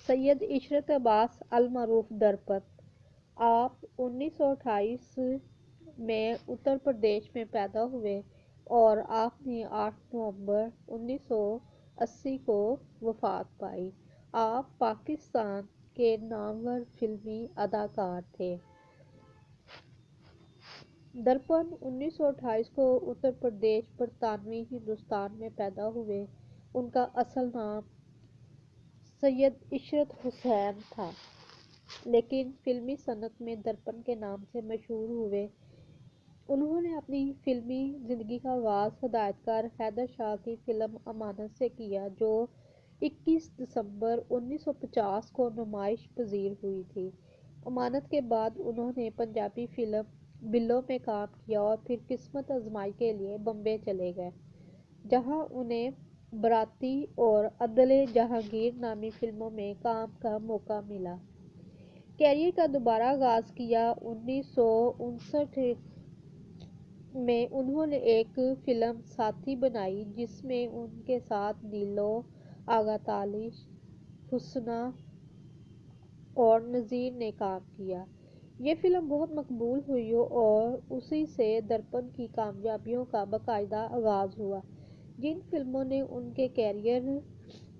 سید عشرت عباس المعروف درپد، آپ 1928 میں اتر پردیش میں پیدا ہوئے اور آپ نے 8 نومبر 1980 کو وفات پائی۔ آپ پاکستان کے نامور فلمی اداکار تھے۔ درپد 1928 کو اتر پردیش برطانوی ہندوستان میں پیدا ہوئے۔ ان کا اصل نام سید عشرت حسین تھا، لیکن فلمی صنعت میں درپد کے نام سے مشہور ہوئے۔ انہوں نے اپنی فلمی زندگی کا آغاز ہدایت کار حیدر شاہ کی فلم امانت سے کیا، جو 21 دسمبر 1950 کو نمائش پذیر ہوئی تھی۔ امانت کے بعد انہوں نے پنجابی فلم بلو میں کام کیا اور پھر قسمت آزمائی کے لیے بمبئی چلے گئے، جہاں انہیں باراتی اور عدل جہانگیر نامی فلموں میں کام کا موقع ملا۔ کیریئر کا دوبارہ آغاز کیا۔ 1959 میں انہوں نے ایک فلم ساتھی بنائی، جس میں ان کے ساتھ نیلو، آغا تالیش، حسنہ اور نذیر نے کام کیا۔ یہ فلم بہت مقبول ہوئی اور اسی سے درپد کی کامیابیوں کا باقاعدہ آغاز ہوا۔ جن فلموں نے ان کے کیریئر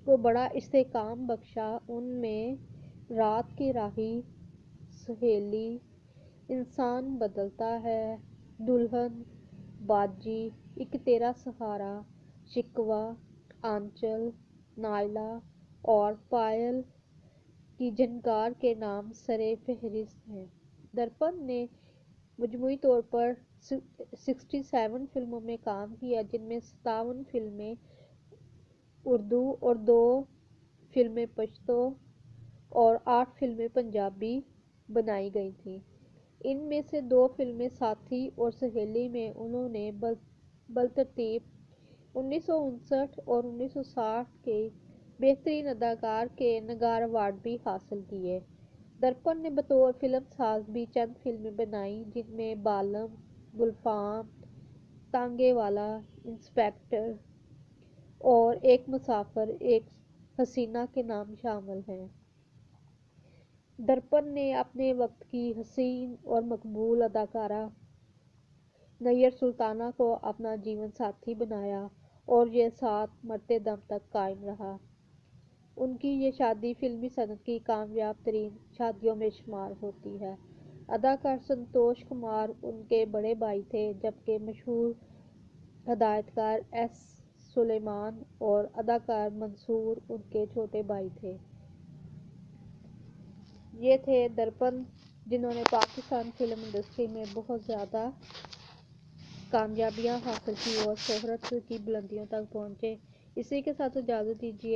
کو بڑا استحکام بخشا، ان میں رات کی راہی، سہیلی، انسان بدلتا ہے، دلہن، باجی، ایک تیرا سہارا، شکوہ، آنچل، نائلہ اور پائل کی جھنکار کے نام سرِ فہرست ہیں۔ درپد نے مجموعی طور پر 67 فلموں میں کام کیا، جن میں 57 فلمیں اردو اور 2 فلمیں پشتو اور 8 فلمیں پنجابی بنائی گئی تھیں۔ ان میں سے 2 فلمیں ساتھی اور سہیلی میں انہوں نے بالترتیب 1959 اور 1960 کے بہترین اداکار کے نگار ایوارڈ بھی حاصل کیے۔ درپد نے بطور فلم ساز بھی چند فلمیں بنائیں، جن میں بالم، گلفام، تانگے والا، انسپکٹر اور ایک مسافر ایک حسینہ کے نام شامل ہیں۔ درپد نے اپنے وقت کی حسین اور مقبول اداکارہ نیر سلطانہ کو اپنا جیون ساتھی بنایا اور یہ ساتھ مرتے دم تک قائم رہا۔ ان کی یہ شادی فلمی صنعت کی کامیاب ترین شادیوں میں شمار ہوتی ہے۔ اداکار سنتوش کمار ان کے بڑے بھائی تھے، جبکہ مشہور ہدایت کار ایس سلیمان اور اداکار منصور ان کے چھوٹے بھائی تھے۔ یہ تھے درپد، جنہوں نے پاکستان فلم انڈسٹری میں بہت زیادہ کامیابیاں حاصل کی اور شہرت کی بلندیوں تک پہنچے۔ اسی کے ساتھ اجازت دیجیے۔